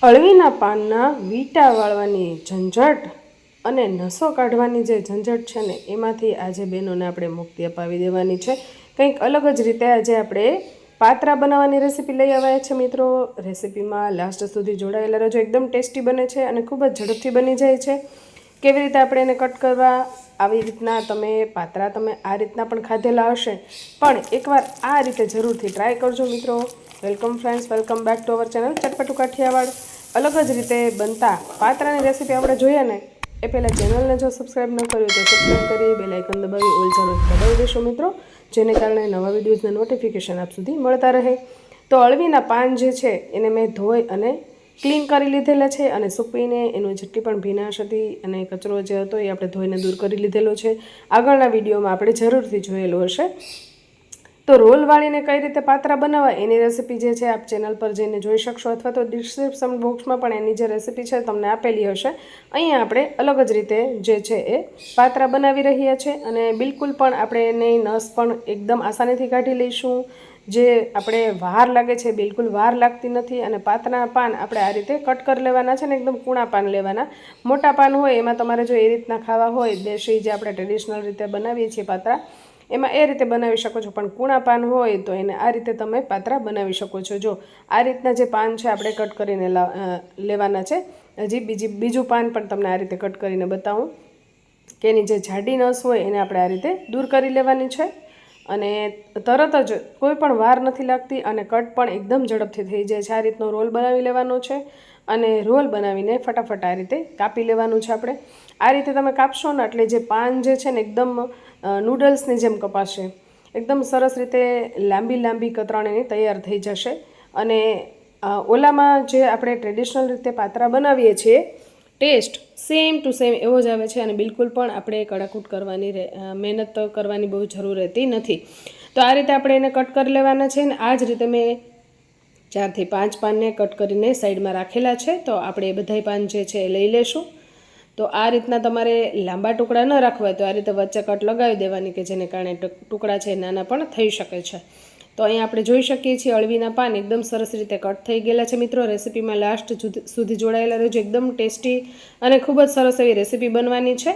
અળવીના પાનના વીટા વાળવાની ઝંઝટ અને નસો કાઢવાની જે ઝંઝટ છે ને એમાંથી આજે બહેનોને આપણે મુક્તિ અપાવી દેવાની છે. કંઈક અલગ જ રીતે આજે આપણે પાત્રા બનાવવાની રેસીપી લઈ આવ્યા છે મિત્રો. રેસીપીમાં લાસ્ટ સુધી જોડાયેલા રહેજો. એકદમ ટેસ્ટી બને છે અને ખૂબ જ ઝડપથી બની જાય છે. કેવી રીતે આપણે એને કટ કરવા, આવી રીતના પાત્રા તમે આ રીતના પણ ખાધેલા હશે, પણ એકવાર આ રીતે જરૂરથી ટ્રાય કરજો મિત્રો. Welcome friends, welcome back to our channel Chatpatu Kathiyawad. અલગ જ રીતે બનતા પાત્રાની રેસીપી આપણે જોઈએ ને એ પહેલાં ચેનલને જો સબસ્ક્રાઈબ ન કર્યું તો સબસ્ક્રાઈબ કરી બેલ આઇકન દબાવી ઓલ જરૂર દબાવી દેશો મિત્રો, જેને કારણે નવા વિડીયોઝના નોટિફિકેશન આપ સુધી મળતા રહે. તો અળવીના પાન જે છે એને મેં ધોઈ અને ક્લીન કરી લીધેલા છે અને સૂકવીને એનું જેટલી પણ ભીનાશ હતી અને કચરો જે હતો એ આપણે ધોઈને દૂર કરી લીધેલો છે. આગળના વિડીયોમાં આપણે જરૂરથી જોયેલું હશે. તો રોલ વાળીને કઈ રીતે પાત્રા બનાવવા એની રેસીપી જે છે આપ ચેનલ પર જઈને જોઈ શકશો, અથવા તો ડિસ્ક્રિપ્શન બોક્સમાં પણ એની જે રેસીપી છે તમને આપેલી હશે. અહીંયા આપણે અલગ જ રીતે જે છે એ પાત્રા બનાવી રહ્યા છે અને બિલકુલ પણ આપણે એની નસ પણ એકદમ આસાનીથી કાઢી લઈશું. જે આપણે વાર લાગે છે બિલકુલ વાર લાગતી નથી. અને પાત્રાના પાન આપણે આ રીતે કટ કરી લેવાના છે ને એકદમ કૂણા પાન લેવાના. મોટા પાન હોય એમાં તમારે જો એ રીતના ખાવા હોય, દેશી જે આપણે ટ્રેડિશનલ રીતે બનાવીએ છીએ પાત્રા, એમાં એ રીતે બનાવી શકો છો. પણ કૂણા પાન હોય તો એને આ રીતે તમે પાત્રા બનાવી શકો છો. જો આ રીતના જે પાન છે આપણે કટ કરીને લેવાના છે. હજી બીજું પાન પણ તમને આ રીતે કટ કરીને બતાવું કે એની જે જાડી નસ હોય એને આપણે આ રીતે દૂર કરી લેવાની છે. અને તરત જ કોઈ પણ વાર નથી લાગતી અને કટ પણ એકદમ ઝડપથી થઈ જાય છે. આ રીતનો રોલ બનાવી લેવાનો છે અને રોલ બનાવીને ફટાફટ આ રીતે કાપી લેવાનું છે. આપણે આ રીતે તમે કાપશો ને એટલે જે પાન જે છે ને એકદમ નૂડલ્સની જેમ કપાશે. એકદમ સરસ રીતે લાંબી લાંબી કતરણીની તૈયાર થઈ જશે. અને ઓલામાં જે આપણે ટ્રેડિશનલ રીતે પાત્રા બનાવીએ છીએ ટેસ્ટ સેમ ટુ સેમ એવો જ આવે છે અને બિલકુલ પણ આપણે કડાકૂટ કરવાની મહેનત કરવાની બહુ જરૂર રહેતી નથી. તો આ રીતે આપણે એને કટ કરી લેવાના છે. ને આ જ રીતે મેં 4 થી 5 પાનને કટ કરીને સાઈડમાં રાખેલા છે. તો આપણે એ બધાય પાન જે છે એ લઈ લેશું. તો આ રીતના તમારે લાંબા ટુકડા ન રાખવા હોય તો આ રીતે વચ્ચે કટ લગાવી દેવાની, કે જેને કારણે ટુકડા છે નાના પણ થઈ શકે છે. તો અહીંયા આપણે જોઈ શકીએ છીએ અળવીના પાન એકદમ સરસ રીતે કટ થઈ ગયેલા છે મિત્રો. રેસીપીમાં લાસ્ટ સુધી જોડાયેલા રહેજો. એકદમ ટેસ્ટી અને ખૂબ જ સરસ એવી રેસીપી બનવાની છે.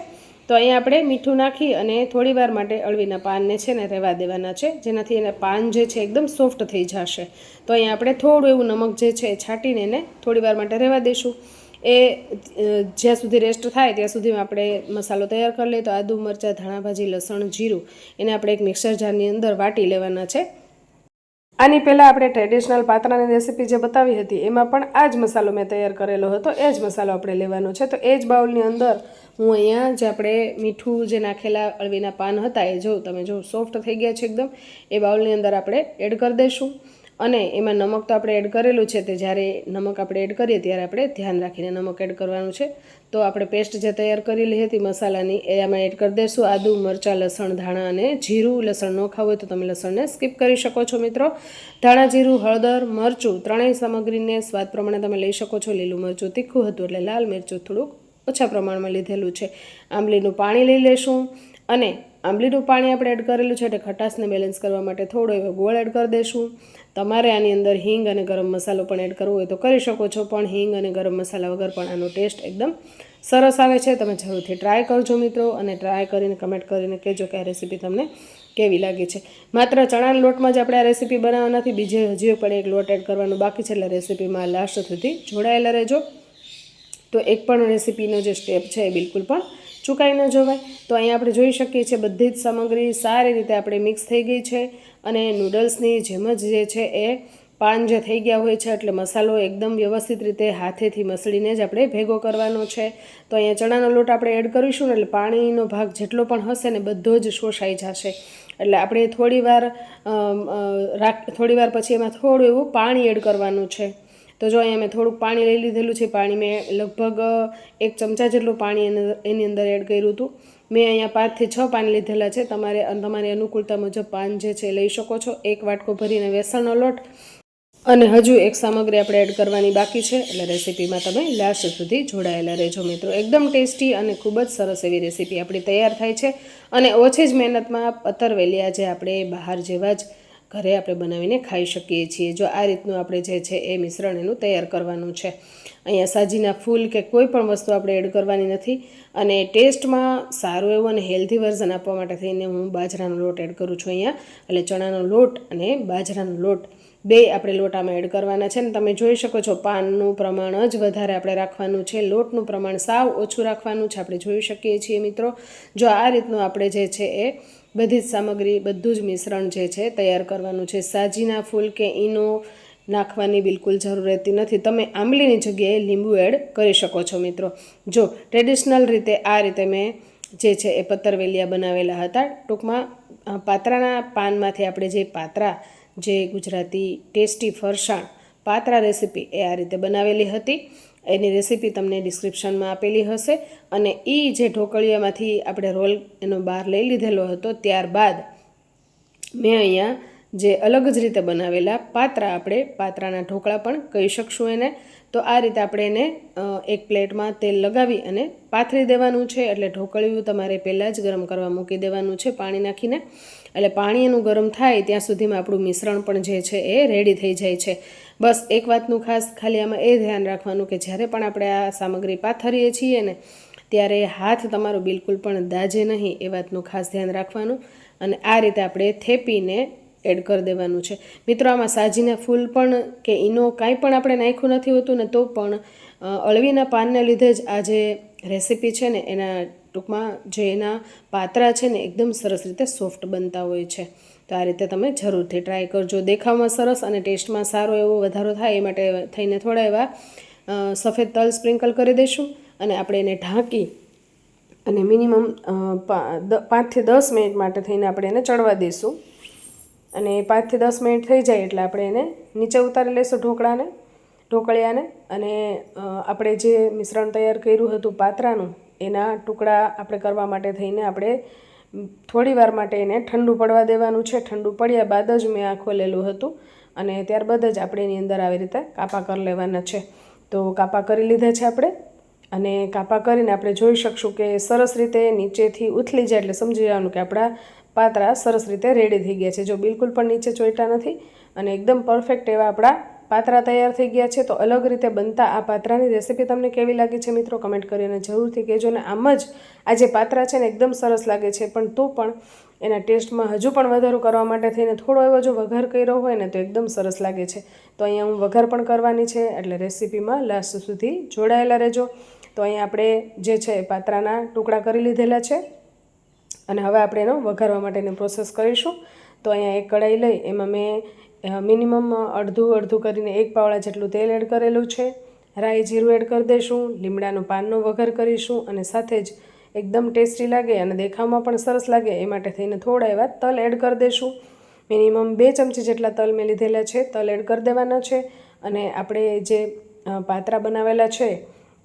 તો અહીંયા આપણે મીઠું નાખી અને થોડી વાર માટે અળવીના પાનને છે ને રહેવા દેવાના છે, જેનાથી એના પાન જે છે એકદમ સોફ્ટ થઈ જશે. તો અહીંયા આપણે થોડું એવું નમક જે છે એ છાંટીને એને થોડી વાર માટે રહેવા દઈશું. એ જ્યાં સુધી રેસ્ટ થાય ત્યાં સુધીમાં આપણે મસાલો તૈયાર કરી લઈએ. તો આદુ, મરચાં, ધાણા ભાજી, લસણ, જીરું એને આપણે એક મિક્સર જારની અંદર વાટી લેવાના છે. આની પહેલાં આપણે ટ્રેડિશનલ પાત્રાની રેસીપી જે બતાવી હતી એમાં પણ આ જ મસાલો મેં તૈયાર કરેલો હતો. એ જ મસાલો આપણે લેવાનો છે. તો એ જ બાઉલની અંદર હું અહીંયા જે આપણે મીઠું જે નાખેલા અળવીના પાન હતા એ તમે જો સોફ્ટ થઈ ગયા છે એકદમ, એ બાઉલની અંદર આપણે એડ કરી દઈશું. અને એમાં નમક તો આપણે એડ કરેલું છે. તે જ્યારે નમક આપણે એડ કરીએ ત્યારે આપણે ધ્યાન રાખીને નમક એડ કરવાનું છે. તો આપણે પેસ્ટ જે તૈયાર કરેલી હતી મસાલાની એ આમાં એડ કરી દઈશું. આદુ, મરચાં, લસણ, ધાણા અને જીરું. લસણ ન ખાવું હોય તો તમે લસણને સ્કીપ કરી શકો છો મિત્રો. ધાણા, જીરું, હળદર, મરચું ત્રણેય સામગ્રીને સ્વાદ પ્રમાણે તમે લઈ શકો છો. લીલું મરચું તીખું હતું એટલે લાલ મરચું થોડુંક ઓછા પ્રમાણમાં લીધેલું છે. આંબલીનું પાણી લઈ લેશું અને આંબલીનું પાણી આપણે એડ કરેલું છે એટલે ખટાશને બેલેન્સ કરવા માટે થોડો એવો ગોળ એડ કરી દઈશું. તમારે આની અંદર હિંગ અને ગરમ મસાલો પણ એડ કરવો હોય તો કરી શકો છો, પણ હિંગ અને ગરમ મસાલા વગર પણ આનો ટેસ્ટ એકદમ સરસ આવે છે. તમે જરૂરથી ટ્રાય કરજો મિત્રો અને ટ્રાય કરીને કમેન્ટ કરીને કહેજો કે આ રેસીપી તમને કેવી લાગી છે. માત્ર ચણાના લોટમાં જ આપણે આ રેસીપી બનાવવા નથી, હજી પણ એક લોટ એડ કરવાનું બાકી છે. એટલે રેસીપીમાં લાસ્ટ સુધી જોડાયેલા રહેજો. તો એક પણ રેસીપીનો જે સ્ટેપ છે એ બિલકુલ પણ ચૂકાઈ ન જવાય. તો અહીંયા આપણે જોઈ શકીએ છીએ બધી જ સામગ્રી સારી રીતે આપણે મિક્સ થઈ ગઈ છે. અને નૂડલ્સની જેમ જ જે છે એ પાન જે થઈ ગયા હોય છે એટલે મસાલો એકદમ વ્યવસ્થિત રીતે હાથેથી મસળીને જ આપણે ભેગો કરવાનો છે. તો અહીંયા ચણાનો લોટ આપણે એડ કરીશું ને એટલે પાણીનો ભાગ જેટલો પણ હશે ને બધો જ શોષાઈ જશે. એટલે આપણે થોડી વાર પછી એમાં થોડું એવું પાણી એડ કરવાનું છે. તો જો અહીંયા મેં થોડુંક પાણી લઈ લીધેલું છે. પાણી મેં લગભગ 1 ચમચા જેટલું પાણી એની અંદર એડ કર્યું હતું. મેં અહીંયા 5 થી 6 પાન લીધેલા છે. તમારી અનુકૂળતા મુજબ પાન જે છે લઈ શકો છો. 1 વાટકો ભરીને બેસણનો લોટ અને હજુ એક સામગ્રી આપણે એડ કરવાની બાકી છે. એટલે રેસીપીમાં તમે લાસ્ટ સુધી જોડાયેલા રહેજો મિત્રો. એકદમ ટેસ્ટી અને ખૂબ જ સરસ એવી રેસીપી આપણી તૈયાર થાય છે. અને ઓછી જ મહેનતમાં પતરવેલિયા જે આપણે બહાર જેવા જ ઘરે આપણે બનાવીને ખાઈ શકીએ છીએ. જો આ રીતનું આપણે જે છે એ મિશ્રણ એનું તૈયાર કરવાનું છે. અહીંયા સાજીના ફૂલ કે કોઈ પણ વસ્તુ આપણે એડ કરવાની નથી. અને ટેસ્ટમાં સારું એવું અને હેલ્ધી વર્ઝન આપવા માટે થઈને હું બાજરાનો લોટ એડ કરું છું અહીંયા. એટલે ચણાનો લોટ અને બાજરાનો લોટ બે આપણે લોટ આમાં એડ કરવાના છે. ને તમે જોઈ શકો છો પાનનું પ્રમાણ જ વધારે આપણે રાખવાનું છે, લોટનું પ્રમાણ સાવ ઓછું રાખવાનું છે. આપણે જોઈ શકીએ છીએ મિત્રો. જો આ રીતનું આપણે જે છે એ બધી જ સામગ્રી, બધું જ મિશ્રણ જે છે તૈયાર કરવાનું છે. સાજીના ફૂલ કે ઈનો નાખવાની બિલકુલ જરૂર રહેતી નથી. તમે આંબલીની જગ્યાએ લીંબુ એડ કરી શકો છો મિત્રો. જો ટ્રેડિશનલ રીતે આ રીતે મેં જે છે એ પતરવેલિયા બનાવેલા હતા. ટૂંકમાં પાત્રાના પાનમાંથી આપણે જે પાત્રા, જે ગુજરાતી ટેસ્ટી ફરસાણ પાત્રા રેસીપી એ આ રીતે બનાવેલી હતી. એની રેસીપી તમને ડિસ્ક્રિપ્શનમાં આપેલી હશે. અને એ જે ઢોકળિયામાંથી આપણે રોલ એનો બહાર લઈ લીધેલો હતો, ત્યારબાદ મેં અહીંયા જે અલગ જ રીતે બનાવેલા પાત્રા, આપણે પાત્રાના ઢોકળા પણ કહી શકશું એને. તો આ રીતે આપણે એને એક પ્લેટમાં તેલ લગાવી અને પાથરી દેવાનું છે. એટલે ઢોકળિયું તમારે પહેલાં જ ગરમ કરવા મૂકી દેવાનું છે પાણી નાખીને. એટલે પાણી એનું ગરમ થાય ત્યાં સુધીમાં આપણું મિશ્રણ પણ જે છે એ રેડી થઈ જાય છે. બસ એક વાતનું ખાસ ખાલી આમાં એ ધ્યાન રાખવાનું કે જ્યારે પણ આપણે આ સામગ્રી પાથરીએ છીએ ને, ત્યારે હાથ તમારો બિલકુલ પણ દાજે નહીં, એ વાતનું ખાસ ધ્યાન રાખવાનું. અને આ રીતે આપણે થેપીને એડ કરી દેવાનું છે મિત્રો. આમાં સાજીના ફૂલ પણ કે ઈનો કાંઈ પણ આપણે નાખ્યું નથી હોતું ને, તો પણ અળવીના પાનને લીધે જ આ જે રેસીપી છે ને એના ટૂંકમાં જે એના પાત્રા છે ને એકદમ સરસ રીતે સોફ્ટ બનતા હોય છે. તો આ રીતે તમે જરૂરથી ટ્રાય કરજો. દેખાવમાં સરસ અને ટેસ્ટમાં સારો એવો વધારો થાય એ માટે થઈને થોડા એવા સફેદ તલ સ્પ્રિંકલ કરી દઈશું. અને આપણે એને ઢાંકી અને મિનિમમ 5 થી 10 મિનિટ માટે થઈને આપણે એને ચડવા દઈશું. અને 5 થી 10 મિનિટ થઈ જાય એટલે આપણે એને નીચે ઉતારી લઈશું ઢોકળિયાને. અને આપણે જે મિશ્રણ તૈયાર કર્યું હતું પાત્રાનું, એના ટુકડા આપણે કરવા માટે થઈને આપણે થોડી વાર માટે એને ઠંડુ પડવા દેવાનું છે. ઠંડુ પડ્યા બાદ જ મેં આ ખોલેલું હતું. અને ત્યારબાદ જ આપણે એની અંદર આવી રીતે કાપા કરી લેવાના છે. તો કાપા કરી લીધા છે આપણે. અને કાપા કરીને આપણે જોઈ શકશું કે સરસ રીતે નીચેથી ઉથલી જાય એટલે સમજી જવાનું કે આપણા પાત્રા સરસ રીતે રેડી થઈ ગયા છે. જો બિલકુલ પણ નીચે ચોંટ્યા નથી અને એકદમ પરફેક્ટ એવા આપણા પાત્રા તૈયાર થઈ ગયા છે. તો અલગ રીતે બનતા આ પાત્રાની રેસીપી તમને કેવી લાગી છે મિત્રો, કમેન્ટ કરીને જરૂરથી કહેજો. ને આમ જ આ જે પાત્રા છે ને એકદમ સરસ લાગે છે, પણ તો પણ એના ટેસ્ટમાં હજુ પણ વધારો કરવા માટે થઈને થોડો એવો જો વઘાર કર્યો હોય ને તો એકદમ સરસ લાગે છે. તો અહીંયા હું વઘાર પણ કરવાની છે, એટલે રેસીપીમાં લાસ્ટ સુધી જોડાયેલા રહેજો. તો અહીંયા આપણે જે છે પાત્રાના ટુકડા કરી લીધેલા છે. અને હવે આપણે એનો વઘારવા માટેની પ્રોસેસ કરીશું. તો અહીંયા એક કઢાઈ લઈ એમાં મેં મિનિમમ અડધું કરીને 1 પાવડા જેટલું તેલ એડ કરેલું છે. રાઈ જીરું એડ કરી દઈશું. લીમડાનો પાનનો વઘાર કરીશું. અને સાથે જ એકદમ ટેસ્ટી લાગે અને દેખાવમાં પણ સરસ લાગે એ માટે થઈને થોડા એવા તલ એડ કરી દઈશું. મિનિમમ 2 ચમચી જેટલા તલ મેં લીધેલા છે, તલ એડ કરી દેવાના છે. અને આપણે જે પાત્રા બનાવેલા છે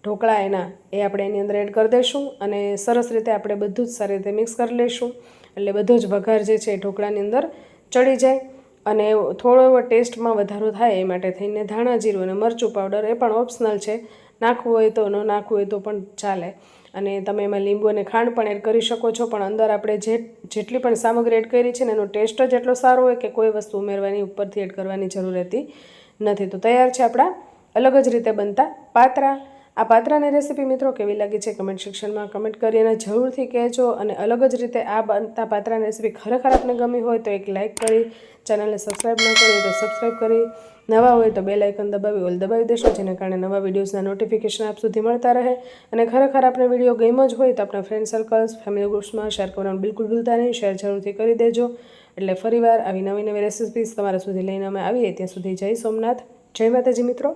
ઢોકળા એના, એ આપણે એની અંદર એડ કરી દઈશું. અને સરસ રીતે આપણે બધું જ સારી રીતે મિક્સ કરી લઈશું. એટલે બધો જ વઘાર જે છે એ ઢોકળાની અંદર ચડી જાય. અને થોડો એવો ટેસ્ટમાં વધારો થાય એ માટે થઈને ધાણા જીરું અને મરચું પાવડર એ પણ ઓપ્શનલ છે, નાખવું હોય તો, ન નાખવું હોય તો પણ ચાલે. અને તમે એમાં લીંબુ અને ખાંડ પણ એડ કરી શકો છો. પણ અંદર આપણે જેટલી પણ સામગ્રી એડ કરી છે ને એનો ટેસ્ટ જ એટલો સારો હોય કે કોઈ વસ્તુ ઉમેરવાની, ઉપરથી એડ કરવાની જરૂર રહેતી નથી. તો તૈયાર છે આપણા અલગ જ રીતે બનતા પાત્રા. આ પાત્રાની રેસીપી મિત્રો કેવી લાગી છે કમેન્ટ સેક્શનમાં કમેન્ટ કરીને જરૂરથી કહેજો. અને અલગ જ રીતે આ બનતા પાત્રાની રેસીપી ખરેખર આપને ગમી હોય તો એક લાઇક કરી, ચેનલને સબસ્ક્રાઈબ ન કરી તો સબસ્ક્રાઈબ કરી, નવા હોય તો બેલ આઇકન દબાવી ઓલ દબાવી દેશો, જેના કારણે નવા વિડીયોઝના નોટિફિકેશન આપ સુધી મળતા રહે. અને ખરેખર આપણે વિડીયો ગમ્યો જ હોય તો આપણા ફ્રેન્ડ સર્કલ્સ, ફેમિલી ગ્રુપ્સમાં શેર કરવાનું બિલકુલ ભૂલતા નહીં. શેર જરૂરથી કરી દેજો. એટલે ફરીવાર આવી નવી રેસીપીઝ તમારા સુધી લઈને અમે આવીએ ત્યાં સુધી જય સોમનાથ, જય માતાજી મિત્રો.